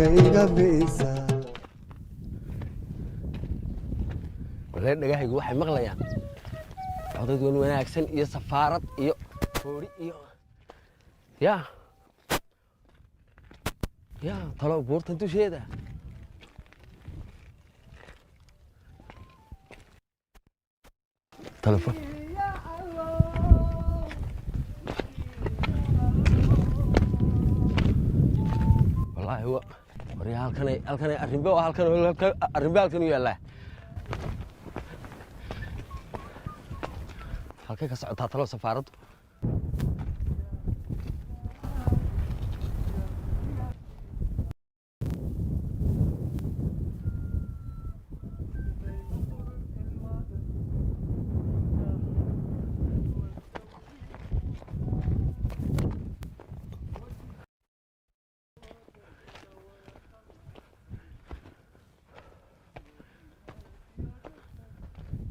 iga biisa wala dhagahaygu waxay maqlayaan codad wanaagsan iyo safaarad iyo foori iyo ya talo buurtan dusheeda تلفون والله هو وريها هالكن الرمبا وهالكن الرمبا هالكن يلا هالكن كسعتها تلو سفارته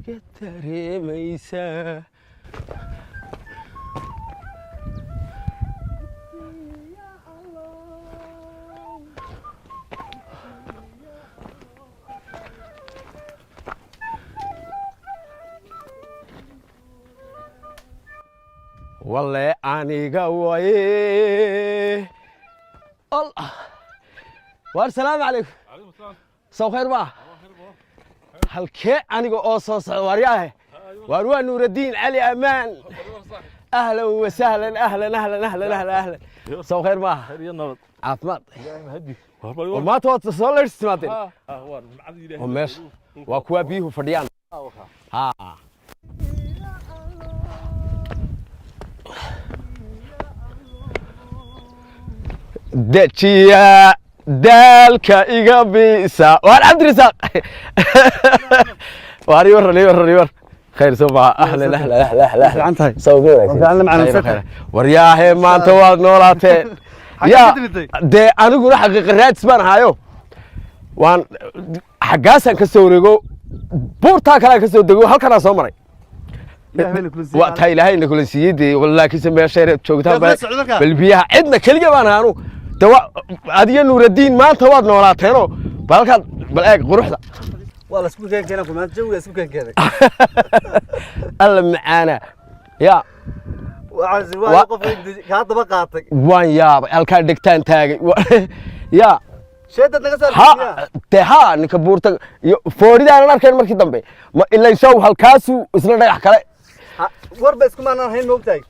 كتري ميسا والله أني قوي الله والسلام عليكم. عليكم السلام. صباح الخير بقى. halkee aniga oo soo socdo waryahay waar waa Nuuraddiin Cali Amaan ahlan wa sahlan ahlan ahlan ahlan ahlan soo khayr ma خير يا نبض عافماد ilaahay mahadi وما توت soo leersmaatay waan macad ilaahay oo meesh waa kuwa biyuhu fadhiyaan ha dajiya dalka iga biisa waan Cabdirasaaq واري ور خير صباح اهلا اهلا انت سوي فعلا معنا فتح ورياه ما انت واد نولاتين يا دي انغنا حقيقه رادس بان هايو وان حقاسان كسوريغو بورتا كلا كسو دغو halkana soo maray waa ta ilaahay inna kula siiyay wallahi kiisa meesha joogtaa bal biyaha cidna kaliya baan aanu dawa adiga Nuuraddiin maanta waad noolaateeno balka bal eeg quruxda والله اسمه كان كنا كمان جو اسمه كان كذا الله معانا يا وعز واقف هذا بقاطك وان يا الكان دكتان تاغي يا شدت نقص ها تها نكبورتا فوريدا انا arkeen markii dambe ma ilaa show halkaasu isla dhagax kale warba isku maana hayn moogtay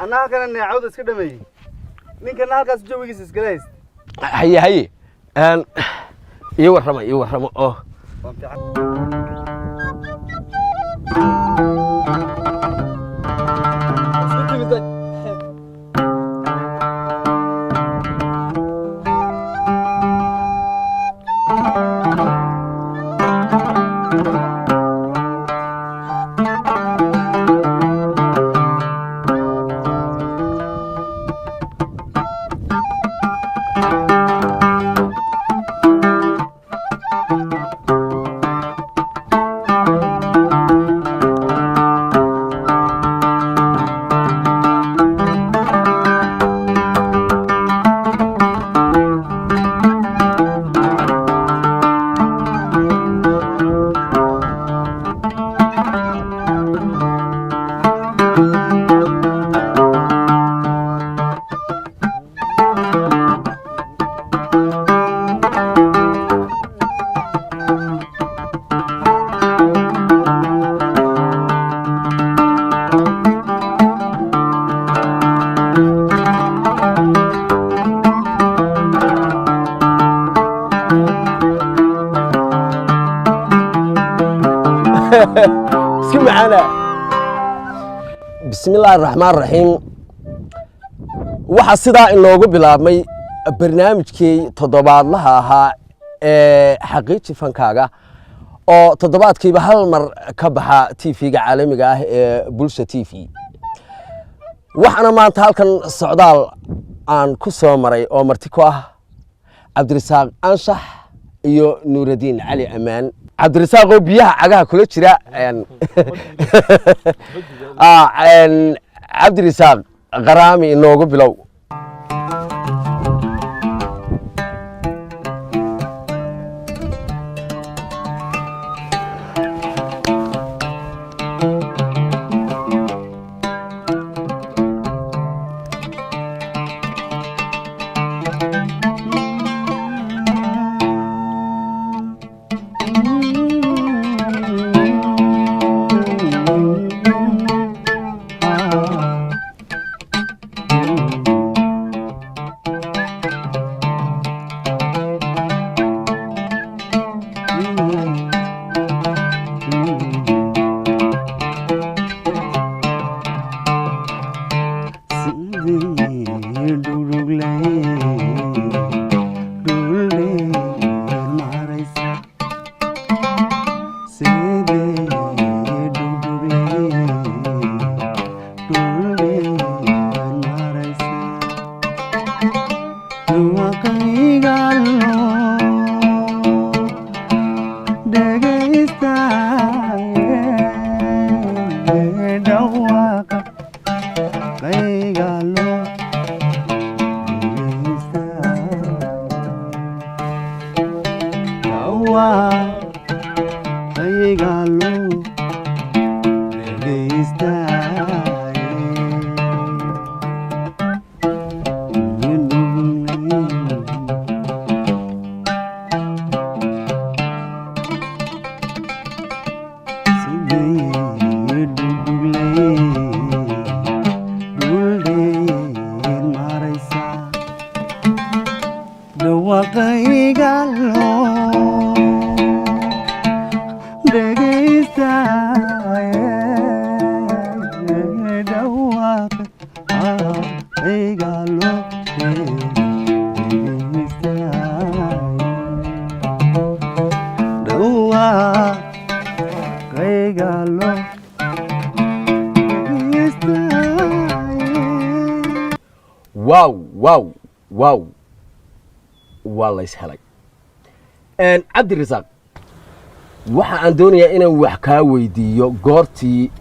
ana kana neecawd iska dhameeyay ninkan halkaas jawigiisa iska leeyahay haye aan iyo warrama oo اسكي معانا بسم الله الرحمن الرحيم waxa sidaa inoogu bilaabmay barnaamijkii toddobaadlaha ahaa ee xaqiiqi fankaaga oo toddobaadkiiba hal mar ka baxa TV-ga caalamiga ah ee Bulsha TV waxana maanta halkan socdaal aan ku soo maray oo marti ku ah Cabdirasaaq Anshax iyo Nuuraddiin Cali Amaan Cabdirasaaq oo biyaha cagaha kula jira Cabdirasaaq qaraami inoogu bilow واو والله يسهلك عبد الرزاق waxa aan doonayaa inaan wax ka weydiiyo goortii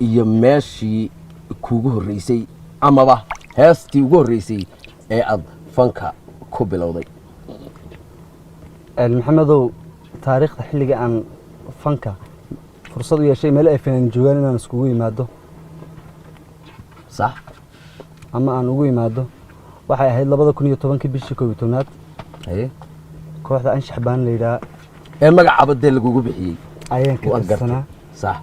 iyo meeshii kuugu horeysay amaba heestii ugu horeysay ee aad fanka ku bilowday maxamedow taariikhda xilliga aan fanka fursad u yeeshay meel ay fanaan joogaan inaan iskugu yimaado sax ama aan ugu yimaado waxay ahayd 2010 bishii 11aad kooxda anshax baan leeyahay ee magaca badde lagu bixiyay ayaan ka tirsanaa sax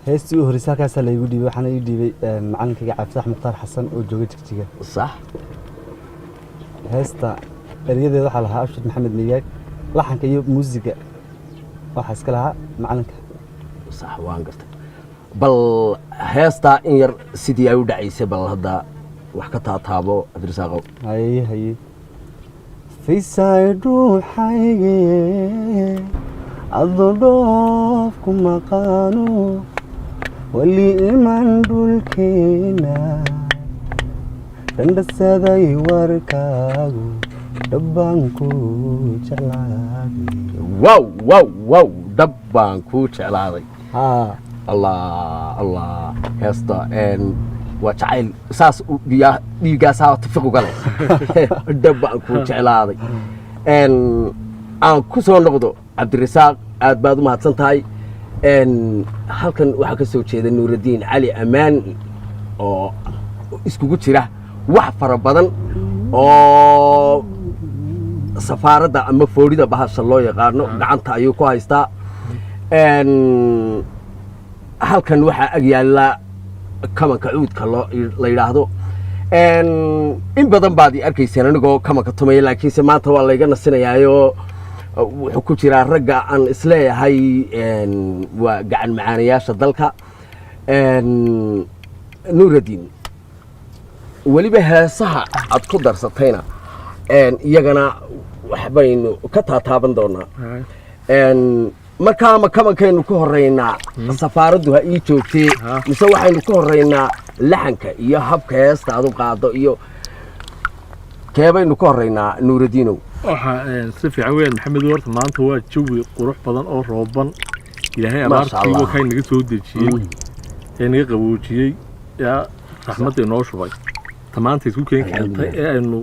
heestii u horeysay kaas la igu dhiibay waxaan ii dhiibay macallinkayga Cabdi Muxtaar Xasan oo jooga Jigjiga sax heesta eriyadeeda waxa lahaa Abshir Maxamed Niyaag laxanka iyo muusiga waxa iska lahaa macallinka sax waan gartay bal heesta in yar sidii ay u dhacaysay bal hadda wax ka taataabo Abdirsaaqo haye fiisaydu xayge adoof kuma qaano wali iman dulkeena dandasaday warkaagu dabbanku jeclaaday wow dabbanku jeclaaday الله هستا ان وجعل اساس ديغاسا تفقو غله دب ان كو جعلادي ان كسو نقدو عبد الرزاق aad baad u mahadsan tahay halkan waxa ka soo jeeda Nuuruddin Ali Amaan oo iskugu jira wax fara badan oo safaaradda ama foorida bahasha loo yaqaano gacanta ayuu ku haystaa halkan waxa ag yaala kamanka cuudka la yiraahdo in badan baad arkayseen anigoo kamanka tumay laakiin se maanta waa la iga nasinayaayo wuxuu ku jira ragga aan isleeyahay waa gacan macaanayaasha dalka Nuuruddin waliba heesaha aad ku darsatayna iyagana waxbaynu ka taataaban doonaa markaa ma kamankeenu ku horeynaa safaaraddu ha ii joogtay mise waxaynu ku horeynaa laxanka iyo habka heesta aad u qaado iyo keebaynu ku horeynaa Nuuruddinow waxa si fiican weyn maxamed warta maanta waa jawi qurux badan oo rooban ilaahay abaartii oo kay naga soo dejiyay ee naga qaboojiyay yaa raxmadda inoo shubay tamaanta isku keentay ee aynu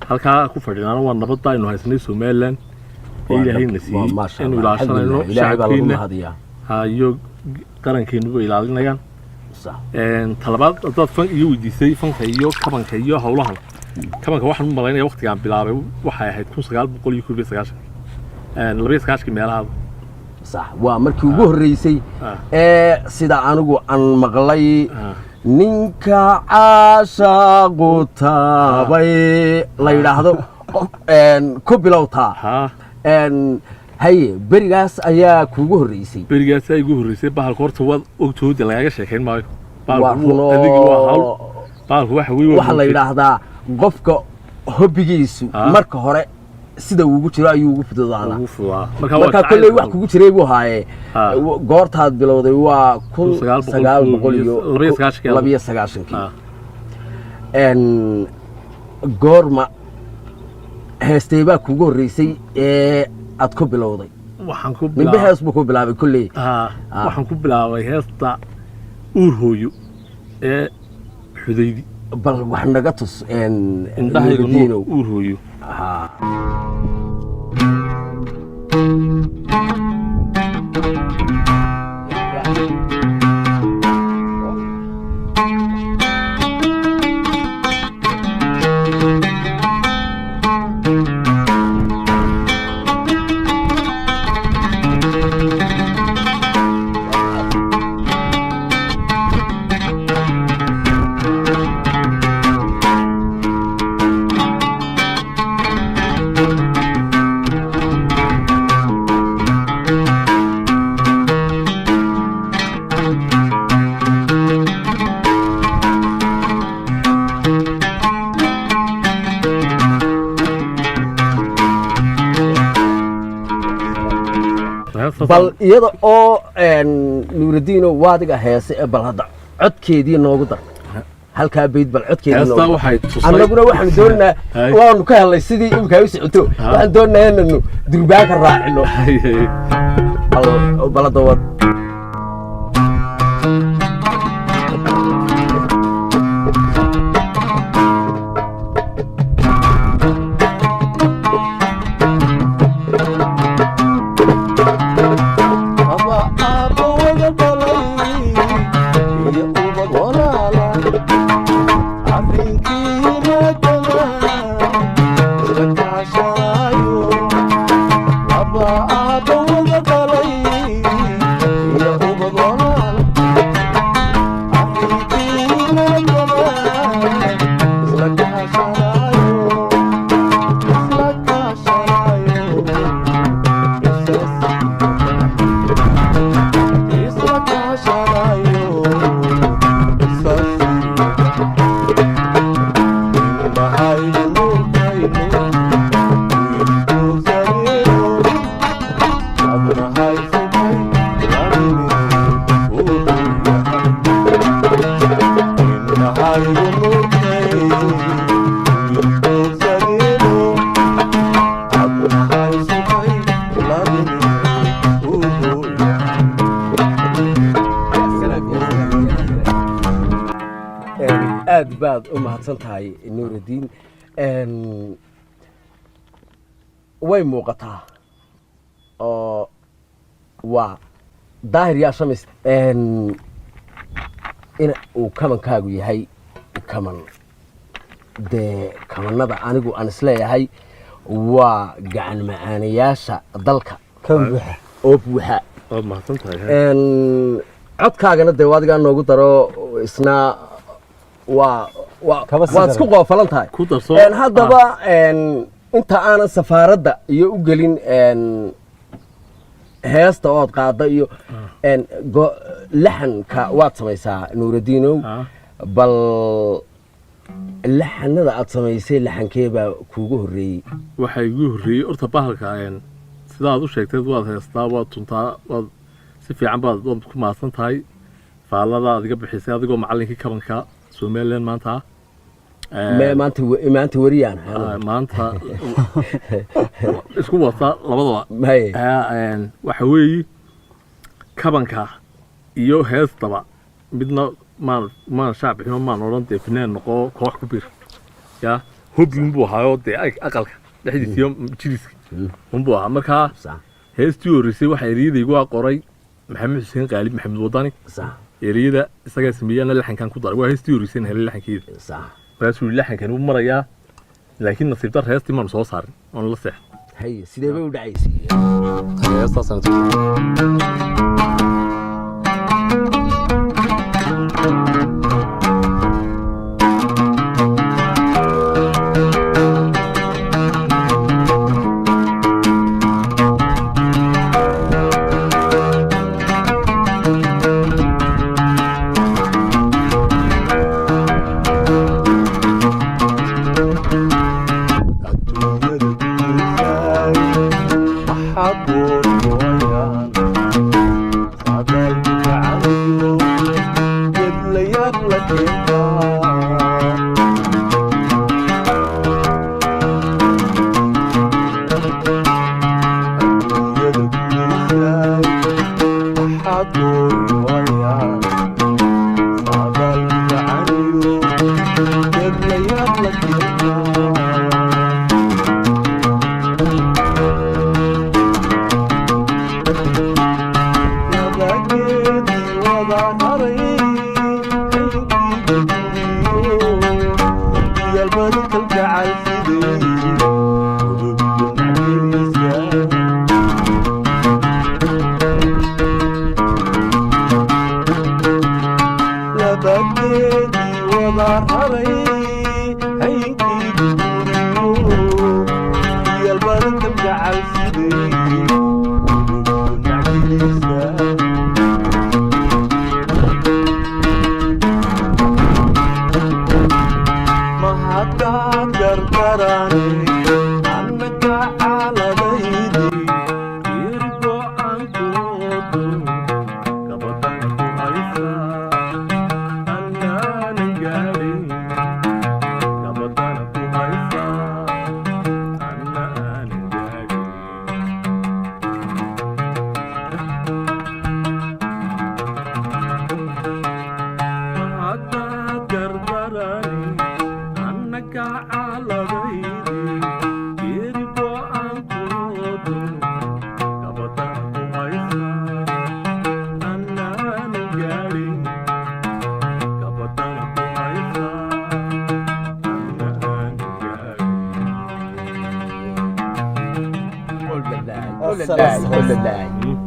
halkaa ku fadhinaano waa nabad aynu haysanay Soomaaliland ilaahay nasiib inuu ilaashanayo shacabkeena hayo qarankeenu ilaalinayaan talabaad dad fan iyo weydiisay fanka iyo kabanka iyo hawlahan kabanka waxaan u malaynaya waqtigan bilaabay waxay ahayd 1999 labaiskaashkii meelaha sax waa markii ugu horeysay sida anigu aan maqlay ninka caashaqu taabay la yiraahdo ku bilowtaa haye berigaas ayaa kuugu horeysay berigaas ay ugu horeysay bahal horta wad ogtooda lagaga sheekayn maayo waxa la yiraahdaa qofka hobbigiisu marka hore sida uu ugu jiro ayuu ugu fududaanaa ugu fudaa marka kolley wax kugu jiray buu haayee goortaad bilowday waa 1992 goorma heestay baa kugu horreysay ee aad ku bilowday waxaan ku ninba hees buu ku bilaabay kolley waxaan ku bilaabay heesta uur hooyo ee xudaydi bal wax naga tus indhahayga uur hooyo bal iyada oo nuuraddiino waadiga heese ee bal hadda codkeedii noogu dar halkaa bayd bal codkeedii noogu annaguna waxaanu doonaynaa waanu ka helnay sidii imika u socoto waxaan doonaynaa inanu durbaanka raacino bal hadda wad aad baad u mahadsan tahay nuuraddiin way muuqataa oo waa daahir yaa shamis in uu kamankaagu yahay kaman dee kamannada anigu aan isleeyahay waa gacan macaanayaasha dalka oo buuxa waad mahadsan tahay codkaagana dee adigaa noogu daro isna waad isku qoofalan tahay haddaba inta aanan safaaradda iyo u gelin heesta ood qaadda iyo laxanka waad samaysaa nuuraddiinow bal laxanada aad samaysay laxankee baa kuugu horreeyey waxaa igu horreeyey horta bahalka sidaad u sheegteed waad heestaa waad tuntaa waad si fiican baad ku mahadsan tahay faallada aad iga bixisay adigoo macallinkii kabanka somaliland maanta maanta wariyaan maanta isku wata labadaba waxa weeye kabanka iyo heestaba midna maan shaac bixino maan odhan dee fanaan noqo koox ku bir ya hobbi unbuu ahaayoo dee aqalka dhexdiisa iyo jiriska unbuu ahaa markaa heestii horreysay waxaa eriyadaygu qoray maxamed xuseen qaalib maxamed wadani eriyada isagaa sameeyana laxankan ku daray waa heestii horreysay helay laxankeeda markaasuu yidhi laxankan wuu marayaa laakiin nasiib dar heestii maanu soo saarin oon la seexan haye sidee bay u dhacaysay heestaasaan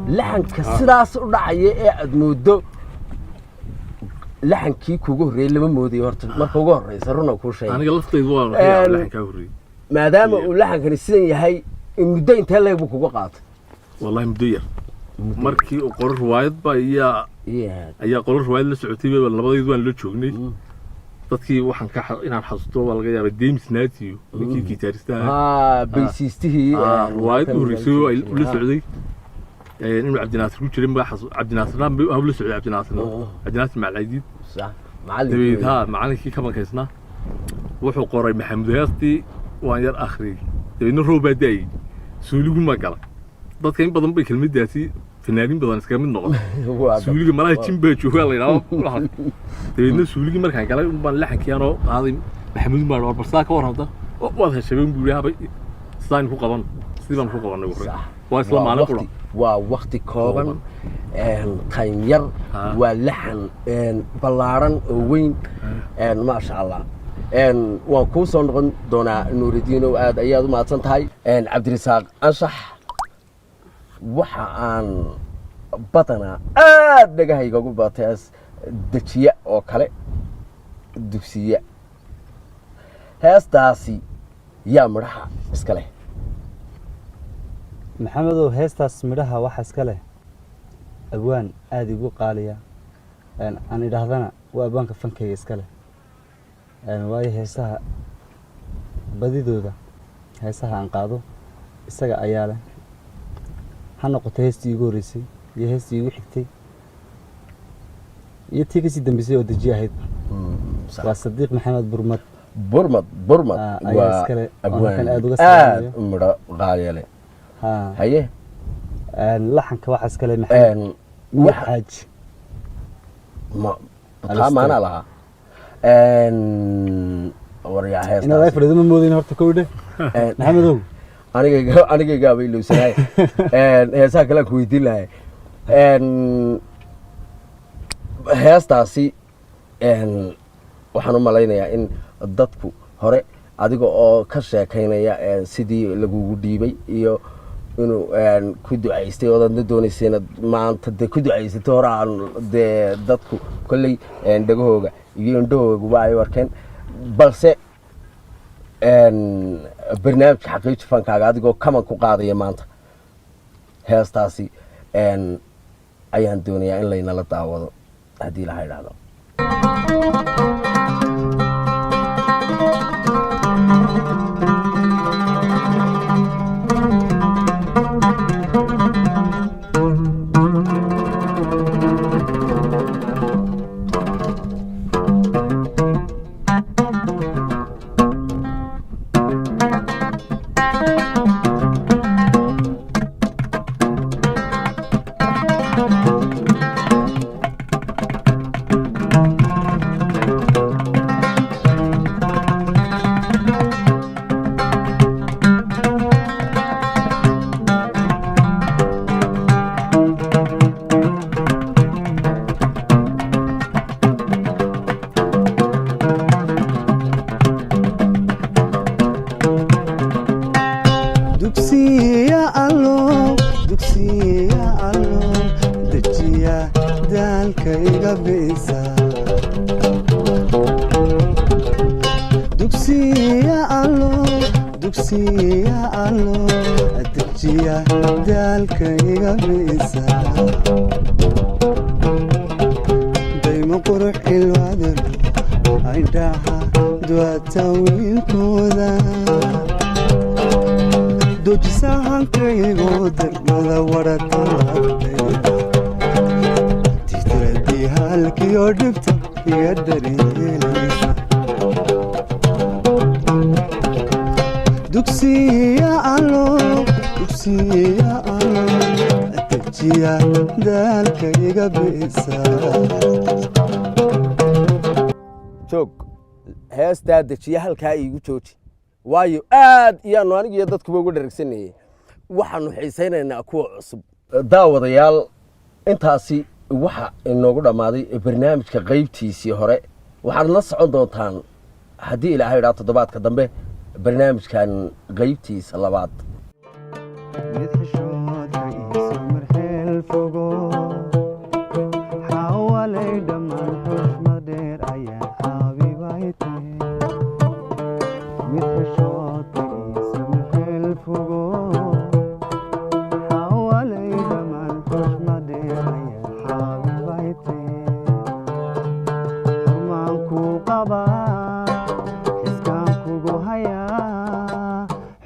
لحنك sidaas u dhacay ee aad moodo laxankii kugu horeeyay lama moodiyo horta marka ugu horeysa runa ku sheegay aniga laftaydu waa laxanka horeeyay maadaama uu laxankani sidan yahay muddo intee leeg buu kugu qaatay wallahi muddo yar markii uu qorar riwaayad ba ayaa qorar riwaayad la socotay labadaydu waan la joognay dadkii waxaan ka inaan xasuusto waa laga yaabay James Nathio ninkii gitaarista bassistihii riwaayad uu riso ay la socday inuu Cabdinaasir ku jiray ma Cabdinaasir baa la socday Cabdinaasir Macalidid صح معلم ها معلمكii ka bankaysna wuxuu qoray Maxamed Heesti waan yar akhri deena roobaday suuligu ma gala dadka in badan bay kelmadaasi fanaaniin badan iska mid noqon suuliga malaha jimba jooga la yiraahdo deena suuliga markaan galay baan laxankiyaano qaaday Maxamed ma war barsaa ka warhada wad heshabeen buuriyaha saan ku qaban sidaan ku qabanay waa isla maalin qura waa waqti kooban time yar waa laxan ballaaran oo weyn ma sha Allah waan ku soo noqon doonaa Nuuridiin oo aad ayaad u mahadsan tahay Cabdirasaaq Anshax waxa aan badana aad dhagahayga ugu baatay dajiya oo kale dugsiya heestaasi yaa midhaha iska leh maxamedow heestaas midhaha waxa iska leh abwaan aad igu qaaliya aan idhaahdana waa abwaanka fankayga iska leh waayo heesaha badidooda heesaha aan qaado isaga ayaa leh ha noqoto heestii igu horeysay iyo heestii igu xigtay iyo tii kasii dambeysay oo dajiye ahayd waa Sadiiq Maxamed Burmad waa abwaan aad midho qaaliya leh haye laxanka waxa iska leh maxamed waxaaj ma maana laha waryaa heesta inaa fariido ma moodin horta kowde maxamedow aniga gaabay lowsanaay heesaha kale ku weydiin lahay heestaasi waxaan u malaynayaa in dadku hore adiga oo ka sheekaynaya sidii lagugu dhiibay iyo inuu ku ducaystay oo dadna doonaysay maanta de ku ducaysatay hore aan de dadku kolley dhagahooga iyo indhahooga ay warkeen balse barnaamijka xaqiiqi fankaaga adigoo kaman ku qaadaya maanta heestaasi ayaan doonayaa in laynala daawado haddii la yidhaahdo dajiya daalka iga bisa dugsiya allo dejiya daalkayga bisa dayma qurux ilwaadar aydhaha duwata wiilkooda dojisahankaygo degmada waratalaadayda tiitiradii halkiyo dhibta iga daryeelaysa dugsiya allo dejiya daalkayga bisa joog heestaa dejiya halkaa iigu jooji waayo aad iyaanu anigiyo dadkuba uga dharagsanayey waxaanu xiisaynaynaa kuwa cusub daawadayaal intaasi waxa inoogu dhammaaday barnaamijka qaybtiisii hore waxaad la socon doontaan haddii ilaahay idhaa toddobaadka dambe barnaamijkan qaybtiisa labaad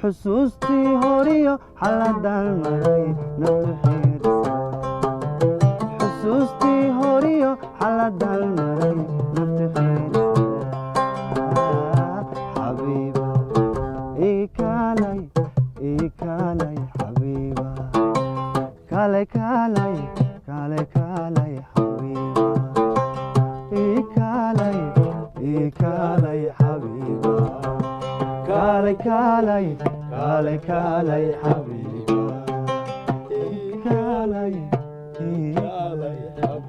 xusuustii horiyo xaladaan maray naftu xiirsa xusuustii horiyo xaladaan maray naftu xiirsa xabiiba ikaalay xabiiba kaalay xabiiba ikaalay xabiiba kaalay حبيبي كالي حبيبي